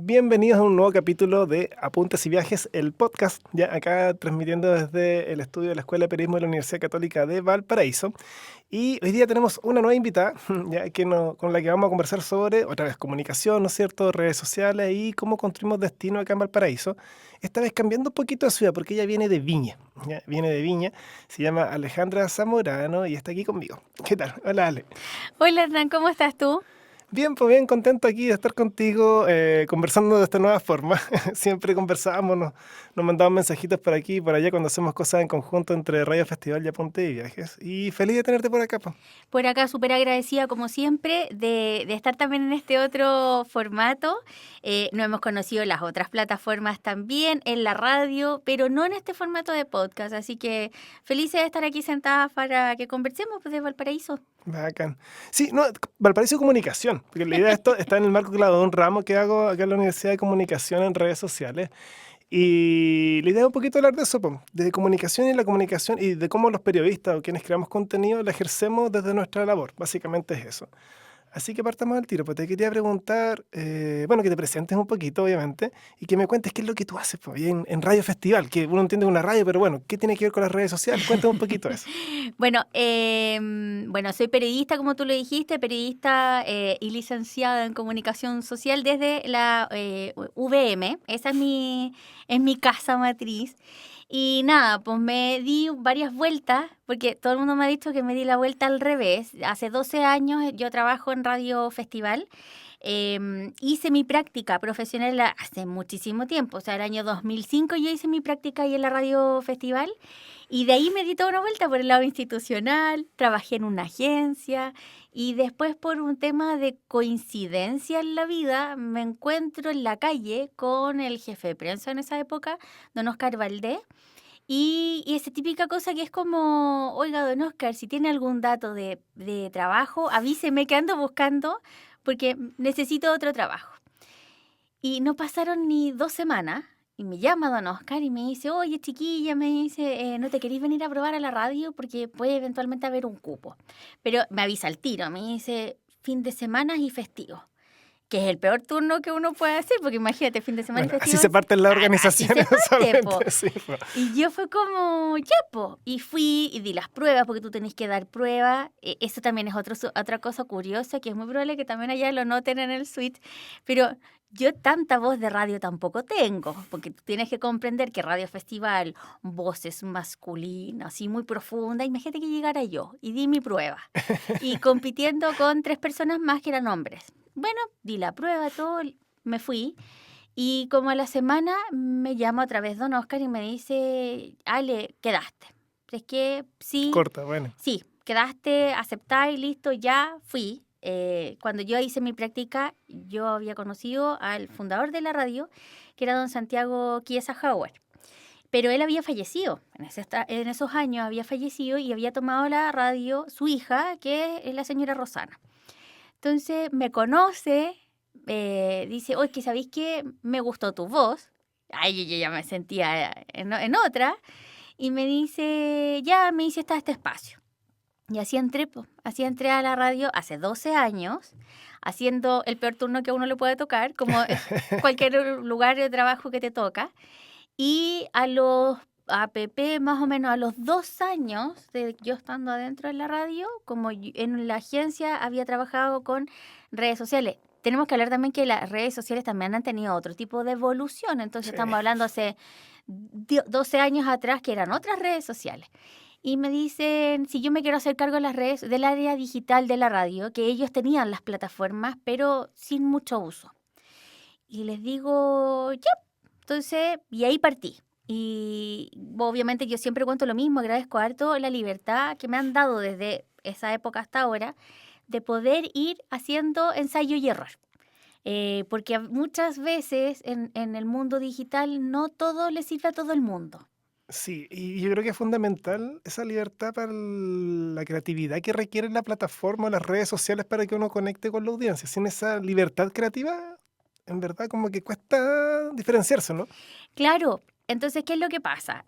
Bienvenidos a un nuevo capítulo de Apuntes y Viajes, el podcast, ya acá transmitiendo desde el estudio de la Escuela de Periodismo de la Universidad Católica de Valparaíso. Y hoy día tenemos una nueva invitada, ya con la que vamos a conversar sobre, otra vez, comunicación, ¿no es cierto?, redes sociales y cómo construimos destino acá en Valparaíso. Esta vez cambiando un poquito de ciudad, porque ella viene de Viña, ¿ya? Viene de Viña, se llama Alejandra Zamorano y está aquí conmigo. ¿Qué tal? Hola, Ale. Hola Hernán, ¿cómo estás tú? Bien, pues bien contento aquí de estar contigo, conversando de esta nueva forma. Siempre conversábamos, nos mandaban mensajitos por aquí y por allá cuando hacemos cosas en conjunto entre Radio Festival y Apunte y Viajes. Y feliz de tenerte por acá, pues. Por acá súper agradecida como siempre de estar también en este otro formato. No hemos conocido las otras plataformas también, en la radio, pero no en este formato de podcast. Así que felices de estar aquí sentadas para que conversemos pues, de Valparaíso. Bacán. Sí, no, Valparaíso Comunicación, porque la idea de esto está en el marco, claro, de un ramo que hago acá en la Universidad de Comunicación en redes sociales. Y la idea es un poquito hablar de eso, po, de comunicación y la comunicación y de cómo los periodistas o quienes creamos contenido la ejercemos desde nuestra labor. Básicamente es eso. Así que partamos al tiro, pues te quería preguntar, bueno, que te presentes un poquito, obviamente, y que me cuentes qué es lo que tú haces pues, ahí en Radio Festival, que uno entiende una radio, pero bueno, ¿qué tiene que ver con las redes sociales? Cuéntame un poquito eso. Bueno, soy periodista, como tú lo dijiste, periodista y licenciada en comunicación social desde la VM. Esa es mi casa matriz. Y nada, pues me di varias vueltas, porque todo el mundo me ha dicho que me di la vuelta al revés. Hace 12 años yo trabajo en Radio Festival. Hice mi práctica profesional hace muchísimo tiempo, o sea, el año 2005 yo hice mi práctica ahí en la Radio Festival. Y de ahí me di toda una vuelta por el lado institucional, trabajé en una agencia y después por un tema de coincidencia en la vida me encuentro en la calle con el jefe de prensa en esa época, don Oscar Valdés, y esa típica cosa que es como, oiga, don Oscar, si tiene algún dato de trabajo, avíseme que ando buscando porque necesito otro trabajo. Y no pasaron ni 2 semanas y me llama don Oscar y me dice, oye chiquilla, me dice, ¿no te querís venir a probar a la radio? Porque puede eventualmente haber un cupo. Pero me avisa al tiro, me dice, fin de semana y festivo. Que es el peor turno que uno puede hacer, porque imagínate, fin de semana y Bueno, así festivo, se parten las así se organizaciones parte, po. usualmente, sí, po. Y yo fue como, ya, po. Y fui y di las pruebas, porque tú tenés que dar pruebas. Eso también es otra cosa curiosa, que es muy probable que también allá lo noten en el suite. Pero yo tanta voz de radio tampoco tengo, porque tú tienes que comprender que Radio Festival, voces masculinas y muy profundas. Imagínate que llegara yo y di mi prueba. Y compitiendo con 3 personas más que eran hombres. Bueno, di la prueba, todo, me fui. Y como a la semana me llama otra vez don Oscar y me dice, Ale, quedaste. Es que sí, Corta, bueno. sí, quedaste, aceptáis, listo, ya fui. Cuando yo hice mi práctica, yo había conocido al fundador de la radio, que era don Santiago Chiesa Howard. Pero él había fallecido, en esos años había fallecido y había tomado la radio su hija, que es la señora Rosana. Entonces me conoce, dice, oye, que ¿sabéis qué? Me gustó tu voz. Ay, yo ya me sentía en otra. Y me dice, ya, me dice, está este espacio. Y así entré, po. Así entré a la radio hace 12 años, haciendo el peor turno que a uno le puede tocar, como cualquier lugar de trabajo que te toca. Y a los APP, más o menos a los 2 años de yo estando adentro de la radio, como en la agencia había trabajado con redes sociales. Tenemos que hablar también que las redes sociales también han tenido otro tipo de evolución. Entonces Sí. estamos hablando hace 12 años atrás que eran otras redes sociales. Y me dicen si yo me quiero hacer cargo de las redes, del área digital de la radio, que ellos tenían las plataformas, pero sin mucho uso. Y les digo, ya. Entonces, y ahí partí. Y obviamente yo siempre cuento lo mismo, agradezco harto la libertad que me han dado desde esa época hasta ahora de poder ir haciendo ensayo y error. Porque muchas veces en el mundo digital no todo le sirve a todo el mundo. Sí, y yo creo que es fundamental esa libertad para la creatividad que requiere la plataforma o las redes sociales para que uno conecte con la audiencia. Sin esa libertad creativa, en verdad como que cuesta diferenciarse, ¿no? Claro, entonces, ¿qué es lo que pasa?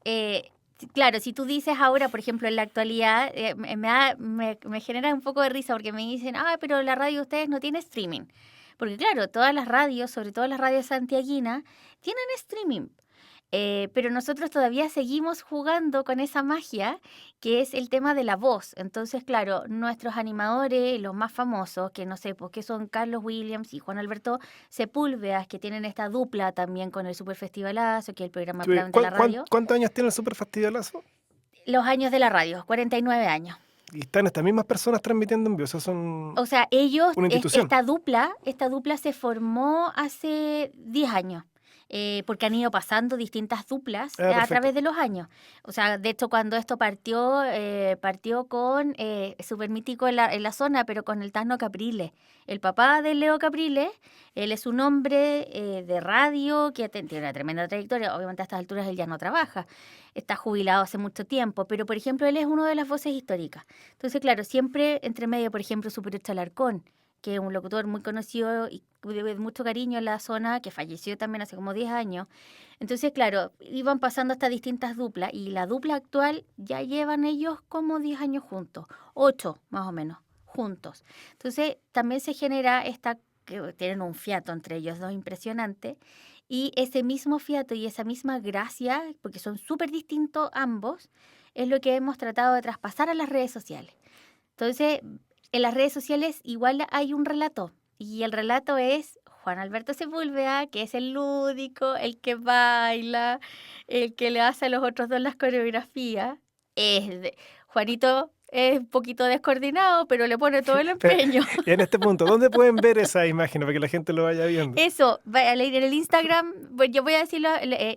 Claro, si tú dices ahora, por ejemplo, en la actualidad, me genera un poco de risa porque me dicen, pero la radio de ustedes no tiene streaming. Porque claro, todas las radios, sobre todo las radios santiaguinas, tienen streaming. Pero nosotros todavía seguimos jugando con esa magia que es el tema de la voz. Entonces, claro, nuestros animadores, los más famosos, que no sé, pues que son Carlos Williams y Juan Alberto Sepúlveda, que tienen esta dupla también con el Super Festivalazo, que es el programa de la radio. ¿Cuántos años tiene el Super Festivalazo? Los años de la radio, 49 años. Y están estas mismas personas transmitiendo en vivo. O sea, son O sea, ellos, una institución. esta dupla se formó hace 10 años. Porque han ido pasando distintas duplas a Perfecto. través de los años. O sea, de hecho, cuando esto partió con súper mítico en la zona, pero con el Tano Capriles. El papá de Leo Capriles, él es un hombre de radio que tiene una tremenda trayectoria. Obviamente a estas alturas él ya no trabaja, está jubilado hace mucho tiempo, pero por ejemplo él es uno de las voces históricas. Entonces, claro, siempre entre medio, por ejemplo, Super Alarcón, que es un locutor muy conocido y de mucho cariño en la zona, que falleció también hace como 10 años. Entonces, claro, iban pasando estas distintas duplas y la dupla actual ya llevan ellos como 10 años juntos, 8 más o menos, juntos. Entonces, también se genera que tienen un fiato entre ellos dos impresionante, y ese mismo fiato y esa misma gracia, porque son súper distintos ambos, es lo que hemos tratado de traspasar a las redes sociales. Entonces, en las redes sociales igual hay un relato, y el relato es Juan Alberto Sepúlveda, que es el lúdico, el que baila, el que le hace a los otros dos las coreografías. Juanito es un poquito descoordinado, pero le pone todo el empeño. Y en este punto, ¿dónde pueden ver esa imagen para que la gente lo vaya viendo? Eso, a leer en el Instagram, yo voy a decirlo,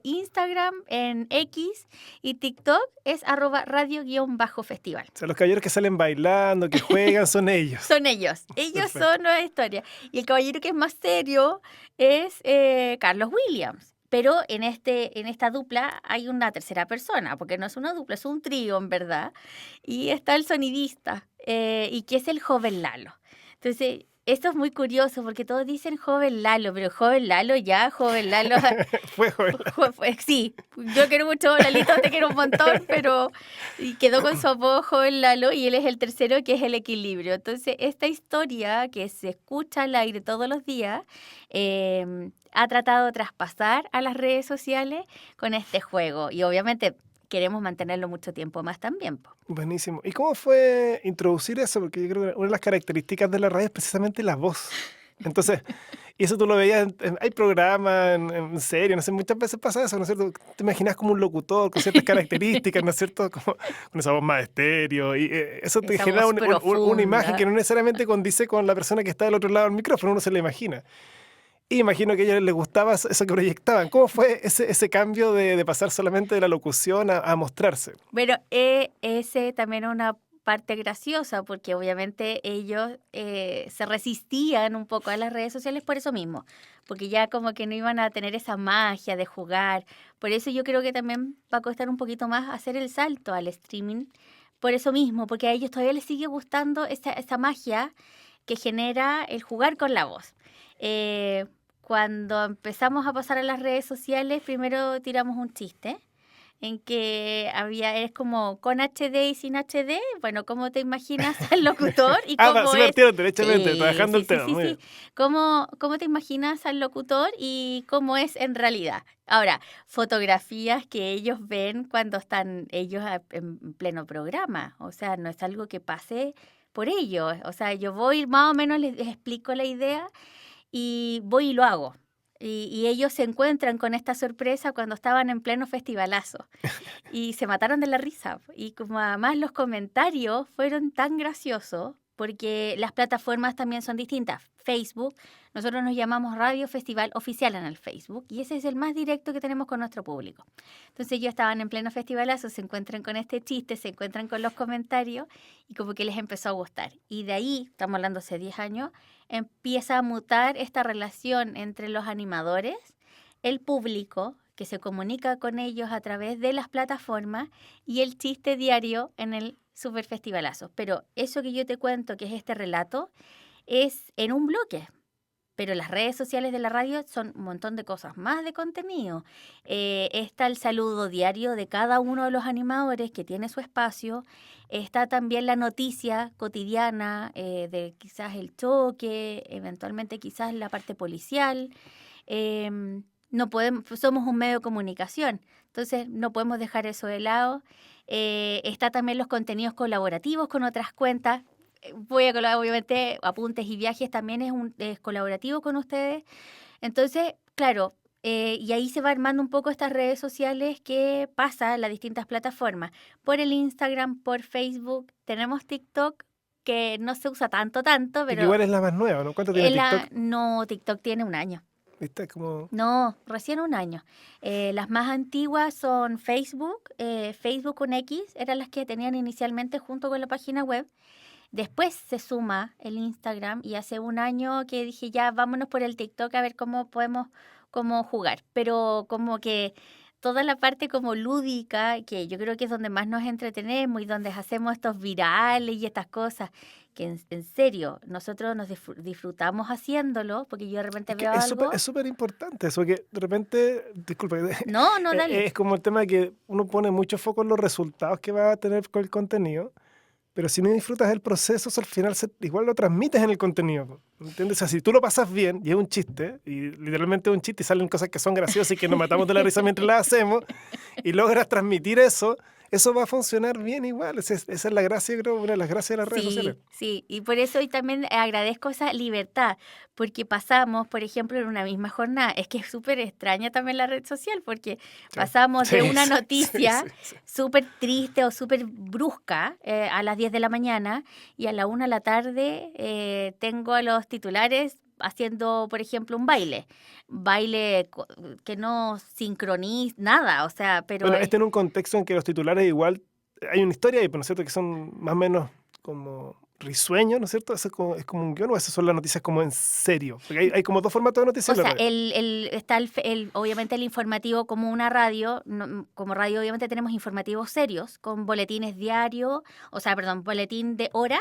Instagram, en X y TikTok es @radio_festival. O sea, los caballeros que salen bailando, que juegan, son ellos. Son ellos Perfecto. son Nueva Historia. Y el caballero que es más serio es Carlos Williams. Pero en esta dupla hay una tercera persona, porque no es una dupla, es un trío en verdad. Y está el sonidista, y que es el joven Lalo. Entonces, esto es muy curioso, porque todos dicen joven Lalo, pero joven Lalo. Fue joven. Sí, yo quiero mucho a Lalito, te quiero un montón, pero y quedó con su apodo joven Lalo, y él es el tercero, que es el equilibrio. Entonces, esta historia que se escucha al aire todos los días, ha tratado de traspasar a las redes sociales con este juego. Y obviamente queremos mantenerlo mucho tiempo más también. Buenísimo. ¿Y cómo fue introducir eso? Porque yo creo que una de las características de la radio es precisamente la voz. Entonces, y eso tú lo veías, hay programas en serio, no sé, muchas veces pasa eso, ¿no es cierto? Te imaginas como un locutor con ciertas características, ¿no es cierto? Como con esa voz más estéreo, y eso te Esa genera voz una profunda. imagen que no necesariamente condice con la persona que está del otro lado del micrófono, uno se la imagina. Y imagino que a ellos les gustaba eso que proyectaban. ¿Cómo fue ese cambio de pasar solamente de la locución a mostrarse? Bueno, ese también es una parte graciosa, porque obviamente ellos se resistían un poco a las redes sociales por eso mismo, porque ya como que no iban a tener esa magia de jugar. Por eso yo creo que también va a costar un poquito más hacer el salto al streaming, por eso mismo, porque a ellos todavía les sigue gustando esa magia que genera el jugar con la voz. Cuando empezamos a pasar a las redes sociales, primero tiramos un chiste en que es como con HD y sin HD. Bueno, ¿cómo te imaginas al locutor? Y cómo se metieron derechamente, trabajando el tema. Sí. Muy bien. ¿Cómo te imaginas al locutor y cómo es en realidad? Ahora, fotografías que ellos ven cuando están ellos en pleno programa. O sea, no es algo que pase por ellos. O sea, yo voy, más o menos les explico la idea y voy y lo hago. Y ellos se encuentran con esta sorpresa cuando estaban en pleno festivalazo y se mataron de la risa. Y como además los comentarios fueron tan graciosos, porque las plataformas también son distintas. Facebook, nosotros nos llamamos Radio Festival Oficial en el Facebook, y ese es el más directo que tenemos con nuestro público. Entonces ellos estaban en pleno festivalazo, se encuentran con este chiste, se encuentran con los comentarios, y como que les empezó a gustar. Y de ahí, estamos hablando hace 10 años, empieza a mutar esta relación entre los animadores, el público, que se comunica con ellos a través de las plataformas, y el chiste diario en el Super Festivalazo. Pero eso que yo te cuento, que es este relato, es en un bloque. Pero las redes sociales de la radio son un montón de cosas más de contenido. Está el saludo diario de cada uno de los animadores que tiene su espacio. Está también la noticia cotidiana de quizás el choque, eventualmente quizás la parte policial. No podemos, somos un medio de comunicación, entonces no podemos dejar eso de lado. Está también los contenidos colaborativos con otras cuentas. Voy a colaborar, obviamente, Apuntes y Viajes también es colaborativo con ustedes. Entonces, claro, y ahí se va armando un poco estas redes sociales que pasan las distintas plataformas. Por el Instagram, por Facebook, tenemos TikTok, que no se usa tanto, Que pero igual es la más nueva, ¿no? ¿Cuánto tiene TikTok? no, TikTok tiene un año. ¿Viste? Como... No, recién un año. Las más antiguas son Facebook, Facebook con X, eran las que tenían inicialmente junto con la página web. Después se suma el Instagram y hace un año que dije ya vámonos por el TikTok a ver cómo podemos jugar. Pero como que toda la parte como lúdica, que yo creo que es donde más nos entretenemos y donde hacemos estos virales y estas cosas, que en serio nosotros nos disfrutamos haciéndolo, porque yo de repente veo algo... Es súper importante eso, que de repente, disculpa, No, dale. es como el tema de que uno pone mucho foco en los resultados que va a tener con el contenido, pero si no disfrutas del proceso, eso al final igual lo transmites en el contenido, ¿entiendes? O sea, si tú lo pasas bien y es un chiste, y literalmente es un chiste y salen cosas que son graciosas y que nos matamos de la risa mientras las hacemos, y logras transmitir eso va a funcionar bien igual. Esa es la gracia, creo, una de las gracias de las redes sociales. Sí, y por eso hoy también agradezco esa libertad, porque pasamos, por ejemplo, en una misma jornada, es que es súper extraña también la red social, porque pasamos de una noticia súper triste o súper brusca a las 10 de la mañana y a la 1 de la tarde tengo a los titulares haciendo, por ejemplo, un baile que no sincroniza nada, o sea, pero... Bueno, en un contexto en que los titulares igual, hay una historia ahí, ¿no es cierto?, que son más o menos como risueños, ¿no es cierto? Eso es como un guión, o esas son las noticias como en serio, porque hay como dos formatos de noticias. O sea, está obviamente el informativo como una radio, como radio obviamente tenemos informativos serios, con boletines diarios, boletín de hora,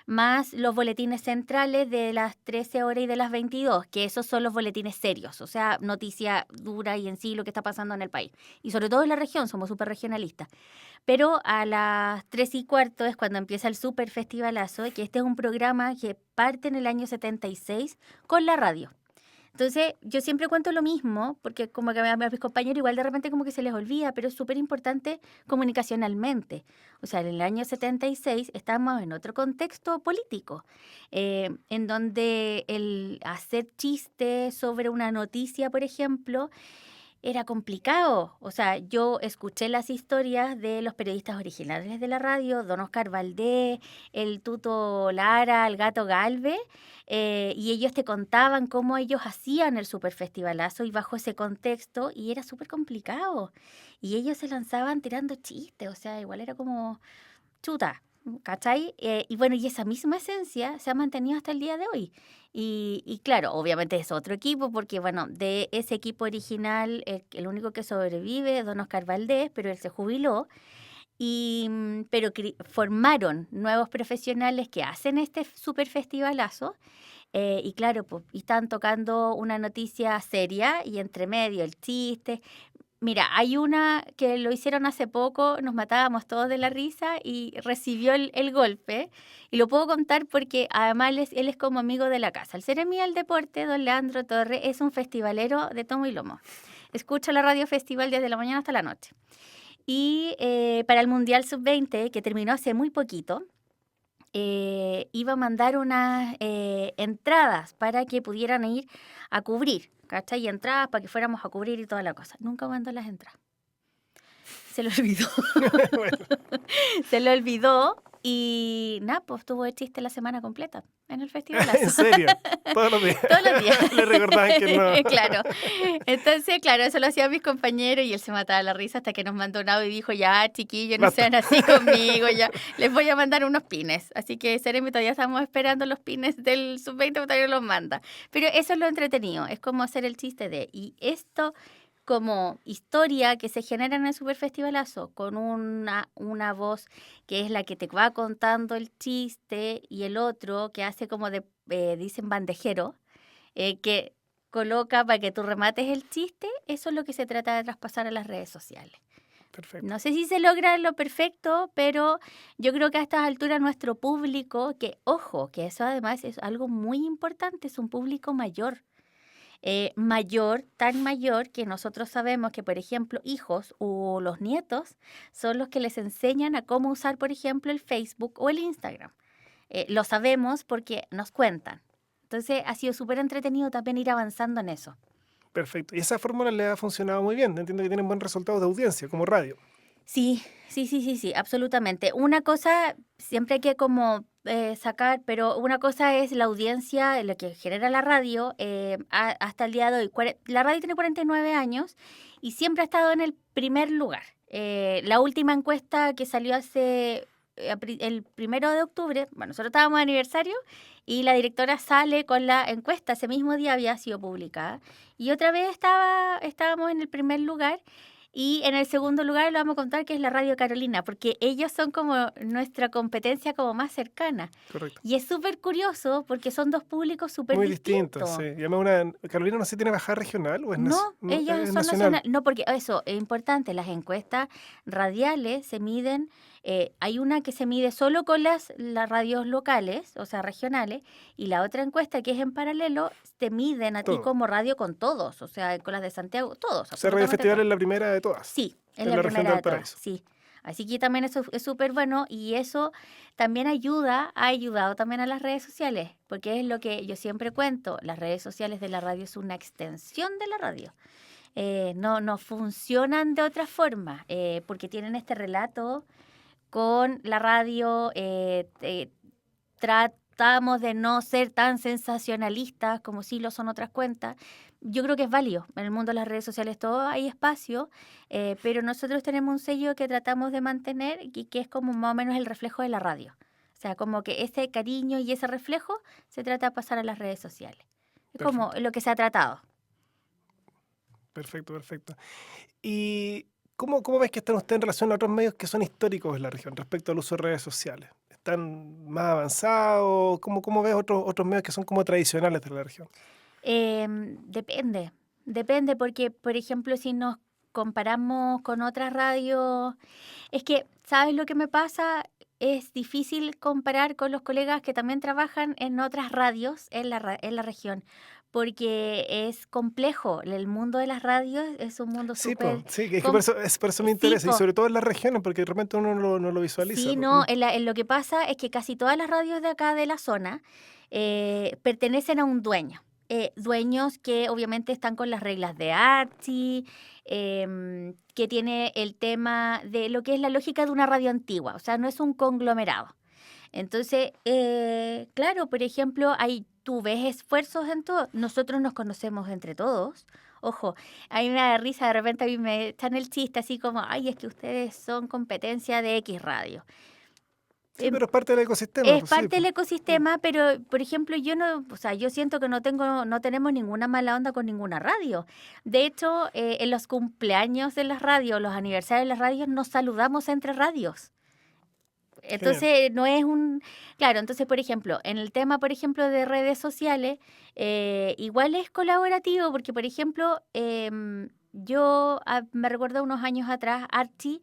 más los boletines centrales de las 13 horas y de las 22, que esos son los boletines serios, o sea, noticia dura y en sí lo que está pasando en el país. Y sobre todo en la región, somos súper regionalistas. Pero a las 3:15 es cuando empieza el Super Festivalazo, que este es un programa que parte en el año 76 con la radio. Entonces, yo siempre cuento lo mismo, porque como que a mis compañeros igual de repente como que se les olvida, pero es súper importante comunicacionalmente. O sea, en el año 76 estamos en otro contexto político, en donde el hacer chistes sobre una noticia, por ejemplo, era complicado. O sea, yo escuché las historias de los periodistas originales de la radio, don Oscar Valdés, el Tuto Lara, el Gato Galvez, y ellos te contaban cómo ellos hacían el Superfestivalazo y bajo ese contexto, y era súper complicado. Y ellos se lanzaban tirando chistes, o sea, igual era como chuta, ¿cachai? Y bueno, y esa misma esencia se ha mantenido hasta el día de hoy. Y claro, obviamente es otro equipo, porque bueno, de ese equipo original, el único que sobrevive es don Oscar Valdés, pero él se jubiló. Pero formaron nuevos profesionales que hacen este super festivalazo. Y claro, pues, y están tocando una noticia seria y entre medio el chiste. Mira, hay una que lo hicieron hace poco, nos matábamos todos de la risa y recibió el golpe. Y lo puedo contar porque además él es como amigo de la casa. El Seremi del Deporte, don Leandro Torres, es un festivalero de tomo y lomo. Escucha la radio festival desde la mañana hasta la noche. Y para el Mundial Sub-20, que terminó hace muy poquito, iba a mandar unas entradas para que pudieran ir a cubrir, ¿cachai? Y entradas para que fuéramos a cubrir y toda la cosa. Nunca mandó las entradas. Se lo olvidó. Se lo olvidó y nada, pues tuvo el chiste la semana completa en el festival. ¿En serio? Todos los días. Todos los días. Le recordaban que no. Claro. Entonces, claro, eso lo hacían mis compañeros y él se mataba de la risa hasta que nos mandó un audio y dijo, ya, chiquillos, no sean así conmigo, ya. Les voy a mandar unos pines. Así que, Seremi, todavía estamos esperando los pines del Sub-20, pero todavía no los manda. Pero eso es lo entretenido, es como hacer el chiste de... Y esto... como historia que se genera en el Superfestivalazo, con una voz que es la que te va contando el chiste y el otro que hace como de, dicen bandejero, que coloca para que tú remates el chiste, eso es lo que se trata de traspasar a las redes sociales. Perfecto. No sé si se logra lo perfecto, pero yo creo que a estas alturas nuestro público, que ojo, que eso además es algo muy importante, es un público mayor. Mayor, tan mayor que nosotros sabemos que, por ejemplo, hijos o los nietos son los que les enseñan a cómo usar, por ejemplo, el Facebook o el Instagram. Lo sabemos porque nos cuentan. Entonces ha sido súper entretenido también ir avanzando en eso. Perfecto. Y esa fórmula le ha funcionado muy bien. Entiendo que tienen buen resultado de audiencia, como radio. Sí, absolutamente. Una cosa siempre hay que como sacar, pero una cosa es la audiencia, lo que genera la radio hasta el día de hoy. La radio tiene 49 años y siempre ha estado en el primer lugar. La última encuesta que salió hace el 1 de octubre, bueno, nosotros estábamos de aniversario y la directora sale con la encuesta, ese mismo día había sido publicada y otra vez estábamos en el primer lugar. Y en el segundo lugar le vamos a contar que es la Radio Carolina, porque ellos son como nuestra competencia como más cercana. Correcto. Y es súper curioso porque son dos públicos súper Muy distintos. distintos, sí. Y además Carolina no sé si tiene bajada regional o es, No, ellos es son nacional. nacionales. No, porque eso es importante. Las encuestas radiales se miden. Hay una que se mide solo con las radios locales, o sea, regionales, y la otra encuesta que es en paralelo, te miden a ti Todo. como radio con todos, o sea, con las de Santiago, todos. O sea, Radio absolutamente Festival todos. es la primera de todas. Sí, es En la la región de primera de todas, Valparaíso. sí. Así que también eso es súper bueno y eso también ha ayudado también a las redes sociales, porque es lo que yo siempre cuento, las redes sociales de la radio es una extensión de la radio. No funcionan de otra forma, porque tienen este relato con la radio, tratamos de no ser tan sensacionalistas como sí lo son otras cuentas. Yo creo que es válido. En el mundo de las redes sociales todo hay espacio, pero nosotros tenemos un sello que tratamos de mantener y que es como más o menos el reflejo de la radio. O sea, como que ese cariño y ese reflejo se trata de pasar a las redes sociales. Es como lo que se ha tratado. Perfecto. ¿Y cómo ves que están ustedes en relación a otros medios que son históricos en la región respecto al uso de redes sociales? ¿Están más avanzados? ¿Cómo ves otros medios que son como tradicionales de la región? Depende porque, por ejemplo, si nos comparamos con otras radios, es que, ¿sabes lo que me pasa? Es difícil comparar con los colegas que también trabajan en otras radios en la región, porque es complejo. El mundo de las radios es un mundo Sí, súper... sí, es que por eso me Sí, interesa, y sobre todo en las regiones, porque de repente uno no lo visualiza. Sí, no, en lo que pasa es que casi todas las radios de acá de la zona pertenecen a un dueño. Dueños que obviamente están con las reglas de Archie, que tiene el tema de lo que es la lógica de una radio antigua, o sea, no es un conglomerado. Entonces, claro, por ejemplo, tú ves esfuerzos en todo. Nosotros nos conocemos entre todos. Ojo, a mí me da risa, de repente a mí me echan el chiste así como, ay, es que ustedes son competencia de X radio. Sí, pero es parte del ecosistema. Es Pues, sí, parte del ecosistema, pero por ejemplo, yo siento que no tenemos ninguna mala onda con ninguna radio. De hecho, en los cumpleaños de las radios, los aniversarios de las radios, nos saludamos entre radios. Entonces, no es un... Claro, entonces, por ejemplo, en el tema, por ejemplo, de redes sociales, igual es colaborativo, porque, por ejemplo, me recuerdo unos años atrás, Archie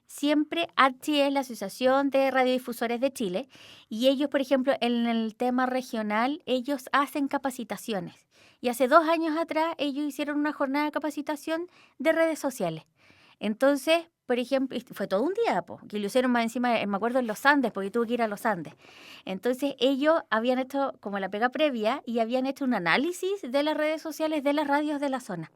es la Asociación de Radiodifusores de Chile, y ellos, por ejemplo, en el tema regional, ellos hacen capacitaciones. Y hace 2 años atrás, ellos hicieron una jornada de capacitación de redes sociales. Entonces, por ejemplo, fue todo un día, que lo hicieron más encima, me acuerdo, en los Andes, porque tuve que ir a los Andes. Entonces, ellos habían hecho como la pega previa y habían hecho un análisis de las redes sociales de las radios de la zona.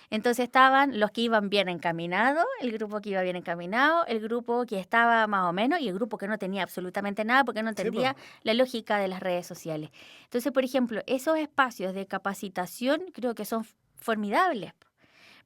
Entonces estaban los que iban bien encaminados, el grupo que iba bien encaminado, el grupo que estaba más o menos y el grupo que no tenía absolutamente nada porque no entendía la lógica de las redes sociales. Entonces, por ejemplo, esos espacios de capacitación creo que son formidables.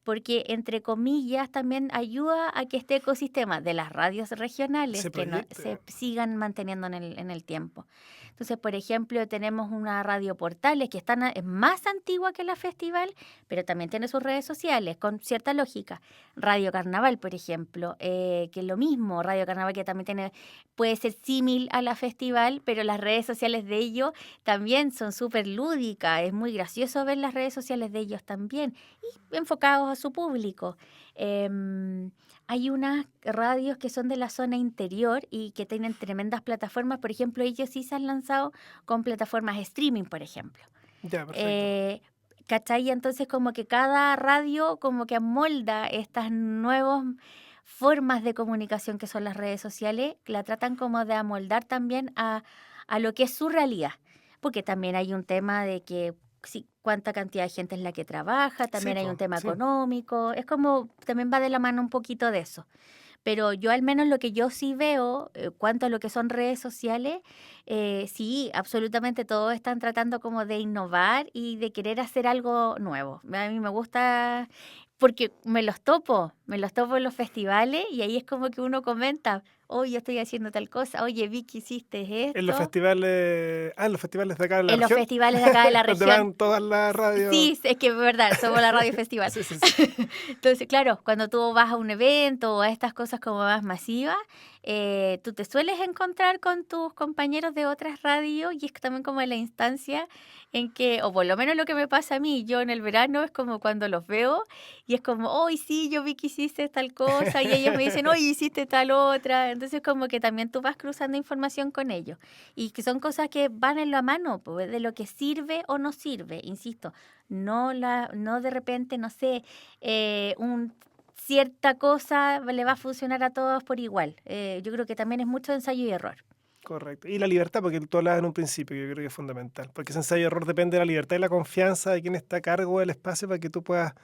porque entre comillas también ayuda a que este ecosistema de las radios regionales Se que no, proyecta. se sigan manteniendo en el tiempo. Entonces, por ejemplo, tenemos una radio Portales que es más antigua que la Festival, pero también tiene sus redes sociales con cierta lógica. Radio Carnaval, por ejemplo, que es lo mismo, Radio Carnaval que también puede ser símil a la Festival, pero las redes sociales de ellos también son súper lúdicas. Es muy gracioso ver las redes sociales de ellos también y enfocados a su público. Em, Hay unas radios que son de la zona interior y que tienen tremendas plataformas. Por ejemplo, ellos sí se han lanzado con plataformas streaming, por ejemplo. Ya, perfecto. Eh, ¿Cachai? Entonces como que cada radio como que amolda estas nuevas formas de comunicación que son las redes sociales, la tratan como de amoldar también a lo que es su realidad. Porque también hay un tema de que sí, cuánta cantidad de gente es la que trabaja, Sí, también hay un pues, tema sí. económico, es como, también va de la mano un poquito de eso. Pero yo al menos lo que yo sí veo, cuanto a lo que son redes sociales, sí, absolutamente todos están tratando como de innovar y de querer hacer algo nuevo. A mí me gusta porque me los topo en los festivales y ahí es como que uno comenta, oye, yo estoy haciendo tal cosa, oye, vi que hiciste En los esto. festivales, en los festivales de acá en la En los región, festivales de acá de la donde región. van todas las radios. Sí, es que es verdad, somos la radio festival. Sí, sí, sí. Entonces, claro, cuando tú vas a un evento o a estas cosas como más masivas, tú te sueles encontrar con tus compañeros de otras radios y es también como la instancia en que, o por lo menos lo que me pasa a mí, yo en el verano es como cuando los veo y es como, hoy sí, yo vi que hiciste tal cosa y ellos me dicen, oye, hiciste tal otra. Entonces, como que también tú vas cruzando información con ellos y que son cosas que van en la mano, pues, de lo que sirve o no sirve, insisto. No de repente, no sé, cierta cosa le va a funcionar a todos por igual. Yo creo que también es mucho ensayo y error. Correcto. Y la libertad, porque tú hablabas en un principio, que yo creo que es fundamental. Porque ese ensayo de error depende de la libertad y la confianza de quien está a cargo del espacio para que tú puedas,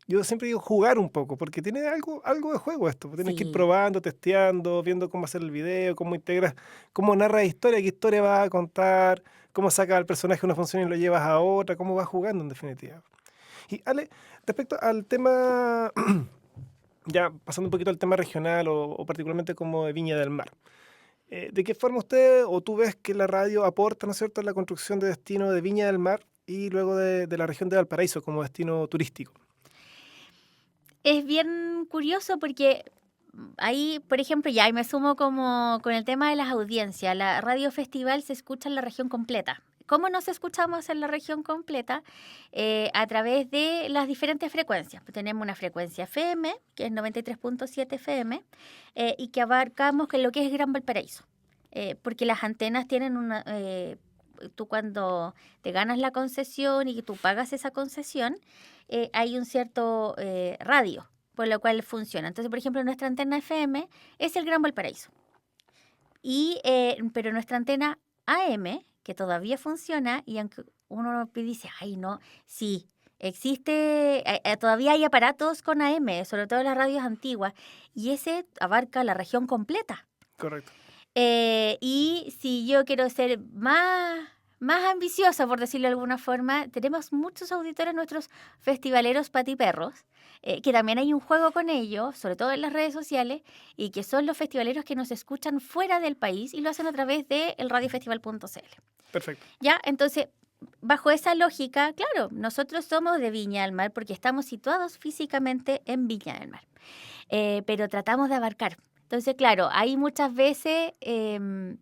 yo siempre digo jugar un poco, porque tiene algo de juego esto. Tienes que ir Sí, probando, testeando, viendo cómo hacer el video, cómo integras, cómo narras historia, qué historia vas a contar, cómo sacas al personaje una función y lo llevas a otra, cómo vas jugando en definitiva. Y Ale, respecto al tema, ya pasando un poquito al tema regional o particularmente como de Viña del Mar. ¿De qué forma usted o tú ves que la radio aporta, ¿no es cierto?, en la construcción de destino de Viña del Mar y luego de la región de Valparaíso como destino turístico? es bien curioso porque ahí, por ejemplo, ya ahí me sumo como con el tema de las audiencias. La radio festival se escucha en la región completa. ¿Cómo nos escuchamos en la región completa? A través de las diferentes frecuencias. Pues tenemos una frecuencia FM, que es 93.7 FM, y que abarcamos que lo que es Gran Valparaíso. Porque las antenas tienen una... tú cuando te ganas la concesión y que tú pagas esa concesión, hay un cierto radio por lo cual funciona. Entonces, por ejemplo, nuestra antena FM es el Gran Valparaíso. Pero nuestra antena AM, que todavía funciona, y aunque uno dice, ay, no, sí, existe, todavía hay aparatos con AM, sobre todo en las radios antiguas, y ese abarca la región completa. Correcto. Y si yo quiero ser más ambiciosa, por decirlo de alguna forma, tenemos muchos auditores, nuestros festivaleros patiperros, que también hay un juego con ellos, sobre todo en las redes sociales, y que son los festivaleros que nos escuchan fuera del país y lo hacen a través de el radiofestival.cl. Perfecto. ¿Ya? Entonces, bajo esa lógica, claro, nosotros somos de Viña del Mar porque estamos situados físicamente en Viña del Mar, pero tratamos de abarcar. Entonces, claro, hay muchas veces el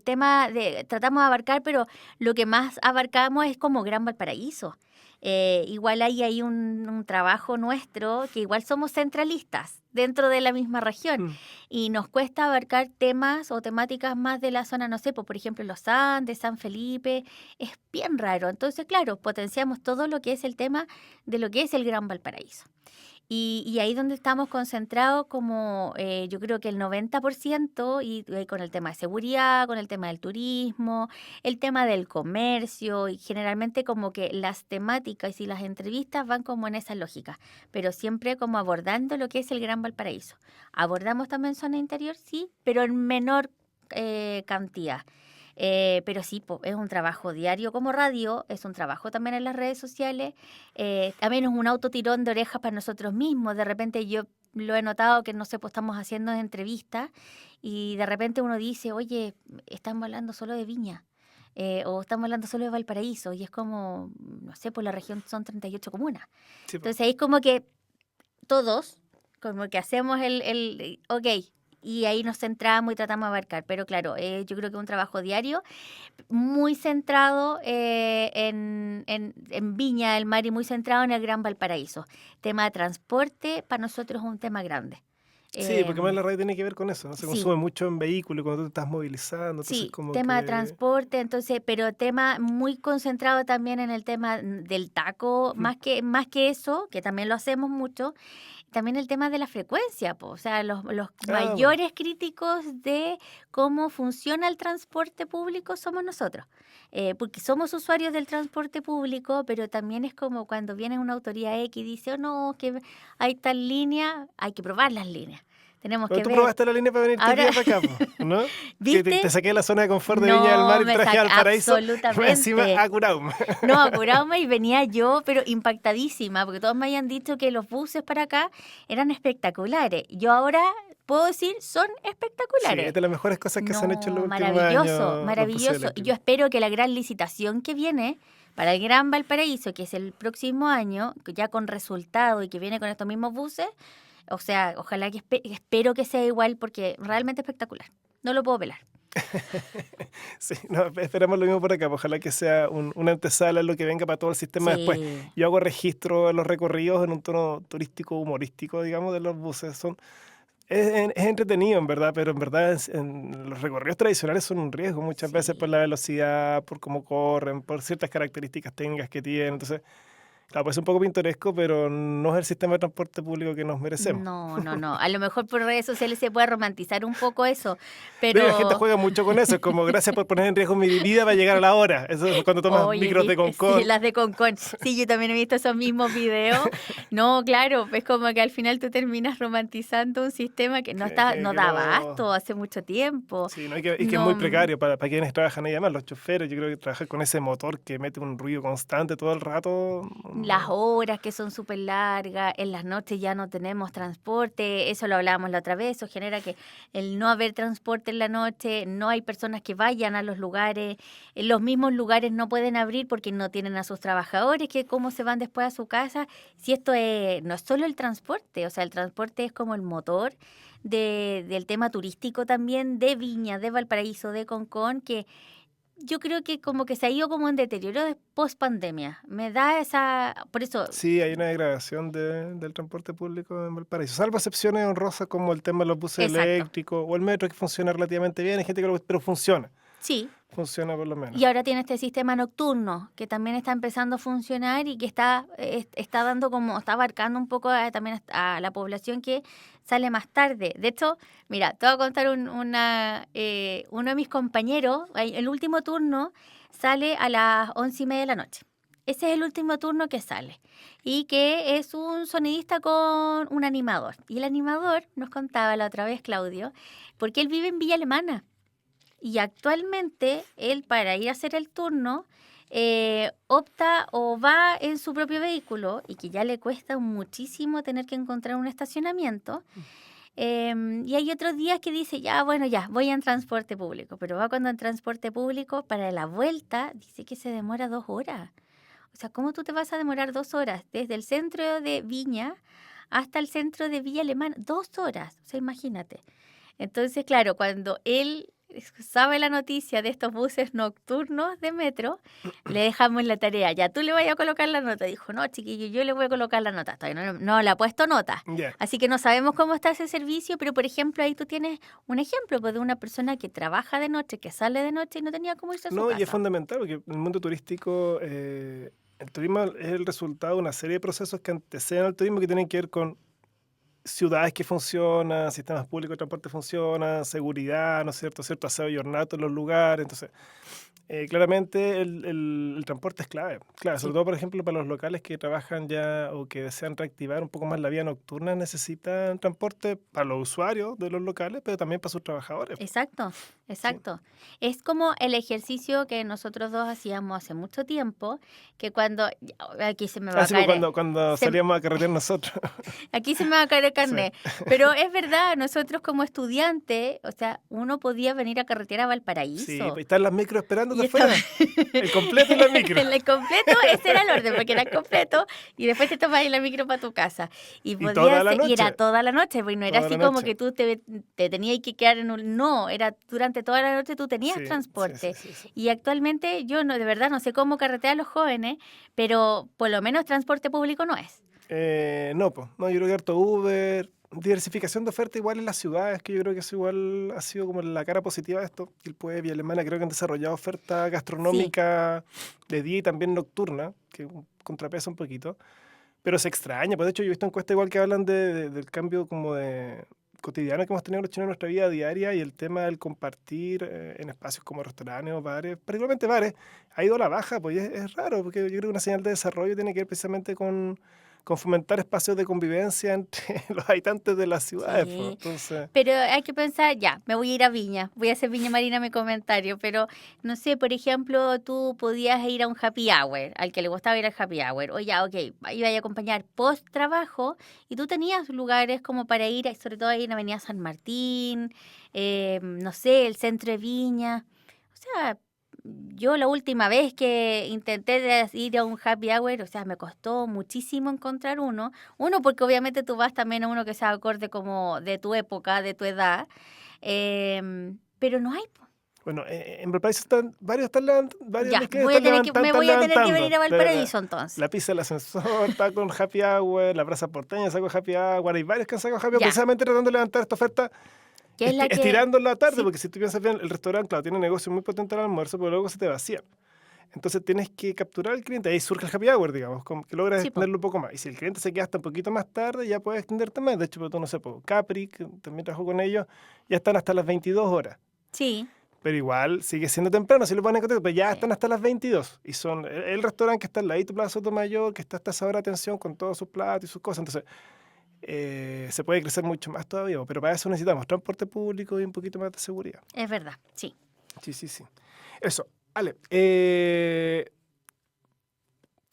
tema de tratamos de abarcar, pero lo que más abarcamos es como Gran Valparaíso. Igual ahí hay un trabajo nuestro que igual somos centralistas dentro de la misma región Mm. y nos cuesta abarcar temas o temáticas más de la zona, no sé, pues, por ejemplo, los Andes, San Felipe, es bien raro. Entonces, claro, potenciamos todo lo que es el tema de lo que es el Gran Valparaíso. Y ahí donde estamos concentrados como yo creo que el 90% y con el tema de seguridad, con el tema del turismo, el tema del comercio y generalmente como que las temáticas y las entrevistas van como en esa lógica, pero siempre como abordando lo que es el Gran Valparaíso. Abordamos también zona interior, sí, pero en menor cantidad. Pero sí, po, es un trabajo diario como radio, es un trabajo también en las redes sociales, también es un autotirón de orejas para nosotros mismos. De repente yo lo he notado que, no sé, pues estamos haciendo entrevistas y de repente uno dice, oye, estamos hablando solo de Viña. O estamos hablando solo de Valparaíso y es como, no sé, pues la región son 38 comunas. Sí, po. Entonces ahí es como que todos, como que hacemos ok, y ahí nos centramos y tratamos de abarcar. Pero claro, yo creo que es un trabajo diario, muy centrado en Viña del Mar y muy centrado en el Gran Valparaíso. Tema de transporte, para nosotros es un tema grande. Sí, porque más Em, la radio tiene que ver con eso, ¿no? Se sí, consume mucho en vehículos cuando tú te estás movilizando, entonces Sí, como tema de que... transporte, entonces, pero tema muy concentrado también en el tema del taco, Ujú. más que eso, que también lo hacemos mucho, también el tema de la frecuencia, po, o sea, los Ah, bueno. mayores críticos de cómo funciona el transporte público somos nosotros, porque somos usuarios del transporte público, pero también es como cuando viene una autoridad X y dice, oh no, que hay tal línea, hay que probar las líneas, tenemos Pero que tú ver. probaste la línea para venirte hoy Ahora, día para acá, po, ¿no? Que te ¿viste? saqué de la zona de confort de Viña del Mar No, y te me traje saqué al paraíso y más encima absolutamente. a Curaume. No, apurarme y venía yo, pero impactadísima, porque todos me habían dicho que los buses para acá eran espectaculares. Yo ahora puedo decir, son Sí, es espectaculares. de las mejores cosas que se han hecho en los No, últimos maravilloso, años los buses maravilloso. Y yo eléctricos. espero que la gran licitación que viene para el Gran Valparaíso, que es el próximo año, que ya con resultado y que viene con estos mismos buses, o sea, ojalá que espero que sea igual porque realmente espectacular. No lo puedo pelar. Sí, no, esperamos lo mismo por acá, pues ojalá que sea una antesala en lo que venga para todo el sistema después. Sí. Yo hago registro de los recorridos en un tono turístico humorístico, digamos, de los buses. Es entretenido, en verdad, pero en verdad los recorridos tradicionales son un riesgo muchas veces por la Sí. velocidad, por cómo corren, por ciertas características técnicas que tienen. Entonces, claro, pues es un poco pintoresco, pero no es el sistema de transporte público que nos merecemos. No, no, no. A lo mejor por redes sociales se puede romantizar un poco eso, No, y la gente pero juega mucho con eso, es como gracias por poner en riesgo mi vida para llegar a la hora. Eso es cuando tomas oye, micros de viste, sí, Concón. las de Concón. Sí, yo también he visto esos mismos videos. No, claro, es como que al final tú terminas romantizando un sistema que no está, no Que daba no. abasto hace mucho tiempo. Sí, no, y que es muy No, precario para quienes trabajan ahí, además los choferes. Yo creo que trabajar con ese motor que mete un ruido constante todo el rato. las No. horas que son súper largas, en las noches ya no tenemos transporte, eso lo hablábamos la otra vez, eso genera que el no haber transporte en la noche, no hay personas que vayan a los lugares, los mismos lugares no pueden abrir porque no tienen a sus trabajadores, que cómo se van después a su casa, si esto no es solo el transporte, o sea, el transporte es como el motor del tema turístico también, de Viña, de Valparaíso, de Concón, que yo creo que como que se ha ido como en deterioro de post pandemia. Me da esa, por eso, Sí, hay una degradación del transporte público en Valparaíso, salvo excepciones honrosas como el tema de los buses exacto, eléctricos o el metro que funciona relativamente bien. Hay gente que pero sí. funciona por lo menos. Y ahora tiene este sistema nocturno que también está empezando a funcionar y que está dando como, está abarcando un poco también a la población que sale más tarde. De hecho, mira, te voy a contar uno de mis compañeros, el último turno sale a las 11:30 de la noche. Ese es el último turno que sale y que es un sonidista con un animador. Y el animador nos contaba la otra vez, Claudio, porque él vive en Villa Alemana. Y actualmente él para ir a hacer el turno opta o va en su propio vehículo y que ya le cuesta muchísimo tener que encontrar un estacionamiento. Y hay otros días que dice, ya, bueno, ya, voy en transporte público, pero va cuando en transporte público para la vuelta dice que se demora 2 horas. O sea, ¿cómo tú te vas a demorar 2 horas desde el centro de Viña hasta el centro de Villa Alemana? 2 horas, o sea, imagínate. Entonces, claro, cuando él sabe la noticia de estos buses nocturnos de metro, le dejamos la tarea. Ya tú le vayas a colocar la nota. Dijo, no, chiquillo, yo le voy a colocar la nota. Todavía no le ha puesto nota. Ya. Así que no sabemos cómo está ese servicio, pero por ejemplo, ahí tú tienes un ejemplo pues, de una persona que trabaja de noche, que sale de noche y no tenía cómo irse a su No, y es casa. fundamental porque en el mundo turístico, el turismo es el resultado de una serie de procesos que anteceden al turismo que tienen que ver con ciudades que funcionan, sistemas públicos de transporte funcionan, seguridad, ¿no es cierto? Cierto aseo y ornato en los lugares. Entonces, claramente el transporte es clave. Clave, sobre Sí, todo, por ejemplo, para los locales que trabajan ya o que desean reactivar un poco más la vida nocturna, necesitan transporte para los usuarios de los locales, pero también para sus trabajadores. exacto. exacto. Es como el ejercicio que nosotros dos hacíamos hace mucho tiempo, que cuando, aquí se me va a Así pues caer, cuando se- salíamos a carretear nosotros. aquí se me va a caer el Sí. carnet, pero es verdad, nosotros como estudiantes, o sea, uno podía venir a carretera a Sí, Valparaíso. pues están las micros esperándote Y estaba afuera. El completo y la micro. en el completo, ese era el orden, porque era completo, y después te tomabas la micro para tu casa. Y Y toda la y era noche. toda la noche, porque no era Toda la así como noche. que tú te tenías que quedar en un... No, era durante toda la noche tú tenías Sí, sí, sí, transporte. sí, sí. Y actualmente yo no, de verdad no sé cómo carretear a los jóvenes, pero por lo menos transporte público no es. No, pues, no, yo creo que harto Uber, diversificación de oferta igual en las ciudades, que yo creo que eso igual ha sido como la cara positiva de esto. El Puebla y Alemania creo que han desarrollado oferta Sí, gastronómica de día y también nocturna, que contrapesa un poquito, pero se extraña, pues de hecho yo he visto encuestas igual que hablan del cambio como de cotidiano que hemos tenido los chinos en nuestra vida diaria y el tema del compartir en espacios como restaurantes o bares, particularmente bares, ha ido a la baja, pues y es raro, porque yo creo que una señal de desarrollo tiene que ver precisamente con fomentar espacios de convivencia entre los habitantes de las ciudades, pues. sí. Entonces, Pero hay que pensar, ya, me voy a ir a Viña, voy a hacer Viña Marina mi comentario, pero no sé, por ejemplo, tú podías ir a un happy hour, al que le gustaba ir al happy hour, o ya, ok, iba a acompañar post trabajo y tú tenías lugares como para ir, sobre todo ahí en Avenida San Martín, no sé, el centro de Viña. O sea, yo la última vez que intenté ir a un happy hour, o sea, me costó muchísimo encontrar uno. Uno, porque obviamente tú vas también a uno que sea acorde como de tu época, de tu edad. Pero no hay, po. bueno, en Valparaíso varios de Ya, mis clientes me están voy a tener que levantando. venir a Valparaíso entonces. La pista del ascensor está con Happy Hour, la Plaza Porteña sacó Happy Hour, hay varios que han sacado Happy Hour Ya, precisamente tratando de levantar esta oferta, que es la que... estirando la tarde, Sí, porque si tú piensas bien, el restaurante, claro, tiene un negocio muy potente al almuerzo, pero luego se te vacía. Entonces tienes que capturar al cliente, ahí surge el happy hour, digamos, como que logras sí, po. extenderlo un poco más. Y si el cliente se queda hasta un poquito más tarde, ya puedes extenderte más. De hecho, pero tú no sé, po, Capri, que también trabajo con ellos, ya están hasta las 22 horas. Sí, Pero igual sigue siendo temprano, si lo ponen en contexto, pero ya sí, están hasta las 22. Y son el restaurante que está al ladito de Plaza Sotomayor, que está hasta esa hora de atención con todos sus platos y sus cosas. Entonces, se puede crecer mucho más todavía, pero para eso necesitamos transporte público y un poquito más de seguridad. es verdad, sí. Sí, sí, sí. Eso. Ale,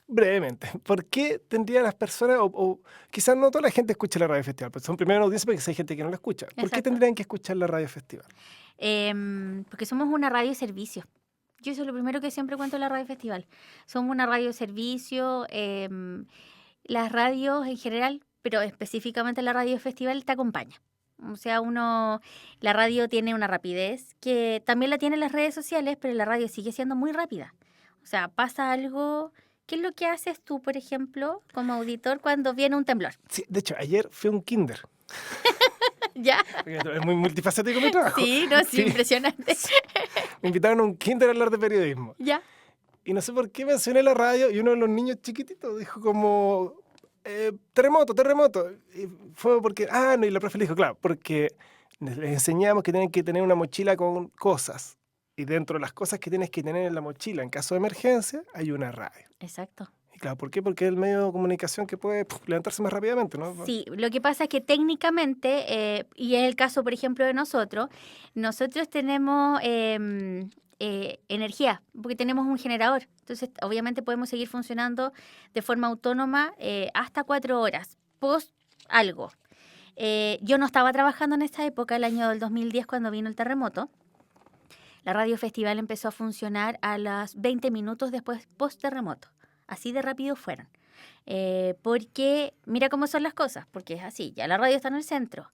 brevemente, ¿por qué tendrían las personas, o quizás no toda la gente escucha la radio festival, pero son primero una audiencia porque hay gente que no la escucha? ¿Por qué Exacto. tendrían que escuchar la radio festival? Porque somos una radio de servicio. Yo eso es lo primero que siempre cuento en la radio festival. Somos una radio de servicio. Las radios en general, pero específicamente la radio festival, te acompaña. O sea, la radio tiene una rapidez que también la tienen las redes sociales, pero la radio sigue siendo muy rápida. O sea, pasa algo. ¿Qué es lo que haces tú, por ejemplo, como auditor cuando viene un temblor? Sí, de hecho, ayer fui a un kinder. ¿Ya? Porque es muy multifacético mi trabajo. Sí, no, sí, Sí, impresionante. me invitaron a un kinder a hablar de periodismo. ¿Ya? Y no sé por qué mencioné la radio y uno de los niños chiquititos dijo como, terremoto, terremoto. Y fue porque, no, y la profe le dijo, claro, porque les enseñamos que tienen que tener una mochila con cosas. Y dentro de las cosas que tienes que tener en la mochila en caso de emergencia, hay una radio. Exacto. Y claro, ¿por qué? Porque es el medio de comunicación que puede levantarse más rápidamente, ¿no? Sí, lo que pasa es que técnicamente, y es el caso, por ejemplo, de nosotros tenemos energía, porque tenemos un generador. Entonces, obviamente podemos seguir funcionando de forma autónoma hasta 4 horas, post algo. Yo no estaba trabajando en esta época, el año del 2010, cuando vino el terremoto. La radio festival empezó a funcionar a las 20 minutos después post terremoto. Así de rápido fueron. Porque mira cómo son las cosas, porque es así, ya la radio está en el centro.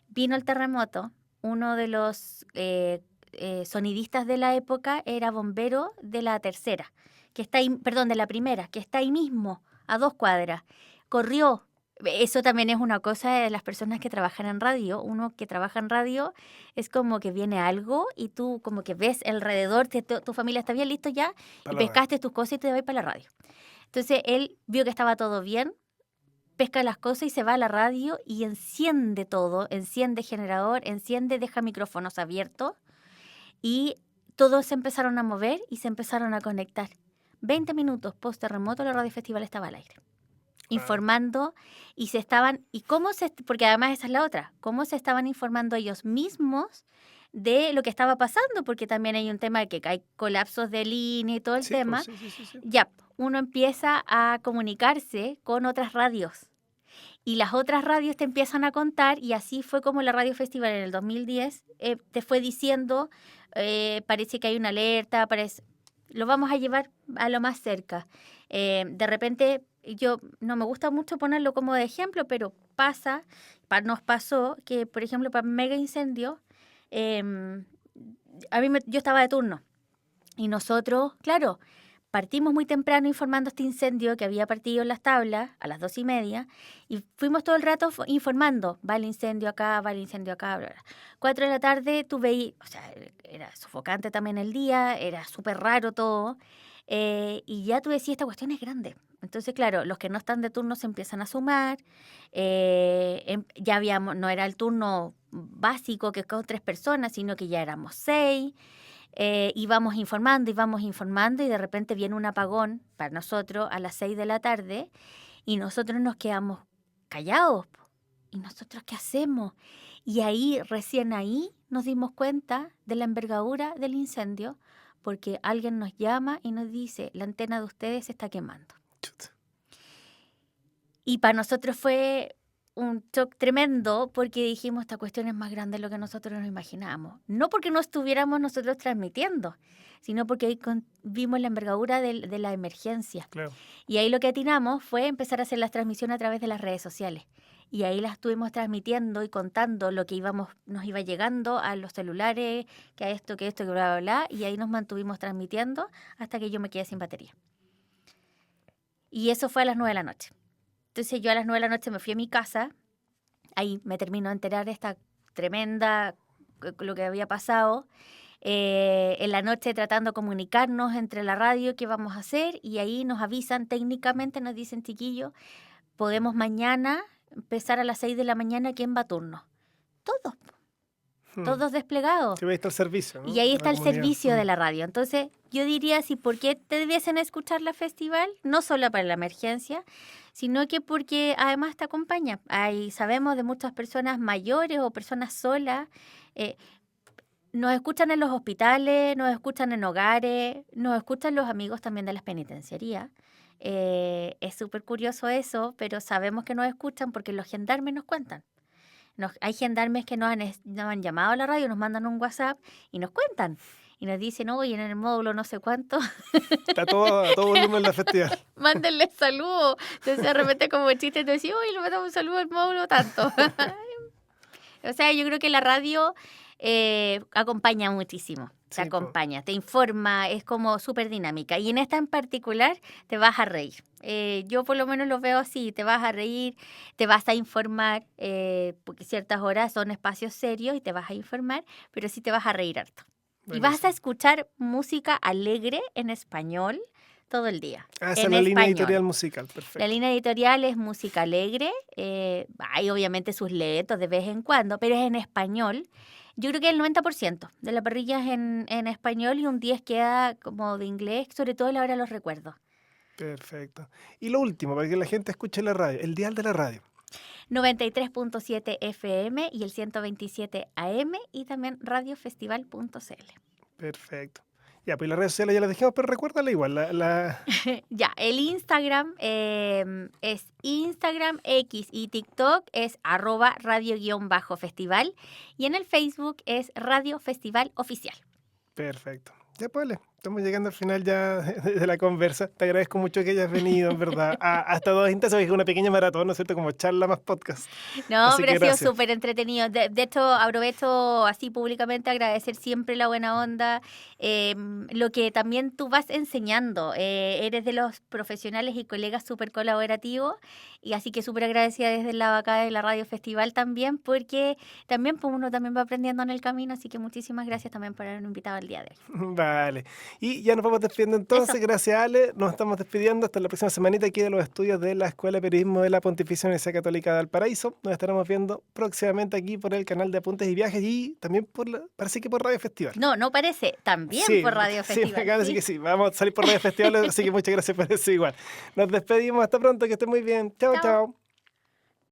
Vino el terremoto, uno de los sonidistas de la época era bombero de la tercera, que está ahí, perdón, de la primera, que está ahí mismo, a 2 cuadras. Corrió. Eso también es una cosa de las personas que trabajan en radio. Uno que trabaja en radio es como que viene algo y tú como que ves alrededor, tu familia está bien, listo ya, y Para la radio. pescaste tus cosas y te vas para la radio. Entonces él vio que estaba todo bien, pesca las cosas y se va a la radio y enciende todo, enciende generador, deja micrófonos abiertos y todos se empezaron a mover y se empezaron a conectar. 20 minutos post terremoto la radio festival estaba al aire, informando porque además esa es la otra, cómo se estaban informando ellos mismos de lo que estaba pasando, porque también hay un tema de que hay colapsos de línea y todo el Sí, tema. pues, sí. Ya, uno empieza a comunicarse con otras radios. Y las otras radios te empiezan a contar, y así fue como la Radio Festival en el 2010 te fue diciendo, parece que hay una alerta, lo vamos a llevar a lo más cerca. De repente, yo no me gusta mucho ponerlo como de ejemplo, pero nos pasó que, por ejemplo, para mega incendio, yo estaba de turno, y nosotros, claro, partimos muy temprano informando este incendio que había partido en las tablas a las 2:30, y fuimos todo el rato informando, va el incendio acá, bla, bla. 4 de la tarde tú veías, o sea, era sofocante también el día, era súper raro todo, y ya tú decías, esta cuestión es grande. Entonces, claro, los que no están de turno se empiezan a sumar, ya habíamos, no era el turno básico que con 3 personas, sino que ya éramos 6. Íbamos informando, y de repente viene un apagón para nosotros a las 6 de la tarde, y nosotros nos quedamos callados. ¿Y nosotros qué hacemos? Y recién ahí nos dimos cuenta de la envergadura del incendio, porque alguien nos llama y nos dice, la antena de ustedes se está quemando. Chuta. Y para nosotros fue un shock tremendo, porque dijimos, esta cuestión es más grande de lo que nosotros nos imaginábamos. No porque no estuviéramos nosotros transmitiendo, sino porque ahí vimos la envergadura de la emergencia. Claro. Y ahí lo que atinamos fue empezar a hacer las transmisiones a través de las redes sociales. Y ahí las estuvimos transmitiendo y contando lo que nos iba llegando a los celulares, que esto, que bla, bla, bla. Y ahí nos mantuvimos transmitiendo hasta que yo me quedé sin batería. Y eso fue a las 9 de la noche. Entonces yo a las 9 de la noche me fui a mi casa, ahí me termino de enterar de esta tremenda, lo que había pasado, en la noche tratando de comunicarnos entre la radio qué vamos a hacer, y ahí nos avisan técnicamente, nos dicen, chiquillos, podemos mañana empezar a las 6 de la mañana, ¿quién va a turno? Todos desplegados. Sí, ahí está el servicio, ¿no? Y ahí De está la el comunidad. servicio de la radio. Entonces, yo diría, si por qué te debiesen escuchar la festival, no solo para la emergencia, sino que porque además te acompaña. Sabemos de muchas personas mayores o personas solas. Nos escuchan en los hospitales, nos escuchan en hogares, nos escuchan los amigos también de las penitenciarías. Es súper curioso eso, pero sabemos que nos escuchan porque los gendarmes nos cuentan. Hay gendarmes que nos han llamado a la radio, nos mandan un WhatsApp y nos cuentan. Y nos dicen, oye, en el módulo no sé cuánto, Está a todo volumen la festival. mándenle saludos. Entonces de repente como chiste te decía, oye, le mandamos un saludo al módulo tanto. O sea, yo creo que la radio acompaña muchísimo. Te Sí, po. acompaña, te informa, es como súper dinámica. Y en esta en particular te vas a reír. Yo por lo menos lo veo así, te vas a reír, te vas a informar, porque ciertas horas son espacios serios y te vas a informar, pero sí te vas a reír harto. Y vas a escuchar música alegre en español todo el día. Esa es en la línea español. editorial musical, perfecto. La línea editorial es música alegre, hay obviamente sus letras de vez en cuando, pero es en español. Yo creo que el 90% de la parrilla es en español, y un 10 queda como de inglés, sobre todo a la hora de los recuerdos. Perfecto. Y lo último, para que la gente escuche la radio, el dial de la radio. 93.7 FM y el 127 AM, y también radiofestival.cl. Perfecto. Ya, pues las redes sociales ya las dejamos, pero recuérdala igual. Ya, el Instagram es Instagram, X, y TikTok es @radio_festival, y en el Facebook es Radio Festival Oficial. Perfecto. Ya, pues, Ale, estamos llegando al final ya de la conversa. Te agradezco mucho que hayas venido, en verdad. Hasta 2 intensos, es una pequeña maratón, ¿no es cierto? Como charla más podcast. No, Así pero que ha sido gracias. súper entretenido. De hecho, aprovecho así públicamente a agradecer siempre la buena onda, lo que también tú vas enseñando. Eres de los profesionales y colegas súper colaborativos, y así que súper agradecida desde el lado acá de la Radio Festival también, porque también pues, uno también va aprendiendo en el camino, así que muchísimas gracias también por haberme invitado el día de hoy. Vale. Y ya nos vamos despidiendo entonces. Eso. Gracias, Ale. Nos estamos despidiendo hasta la próxima semanita aquí de los estudios de la Escuela de Periodismo de la Pontificia Universidad Católica de Valparaíso. Nos estaremos viendo próximamente aquí por el canal de Apuntes y Viajes, y también parece que por Radio Festival. No parece, también Sí, por Radio sí, Festival. me acaba de decir ¿sí? que sí. Vamos a salir por Radio Festival, así que muchas gracias por eso igual. Nos despedimos. Hasta pronto, que estén muy bien. Chao, Chao. chao.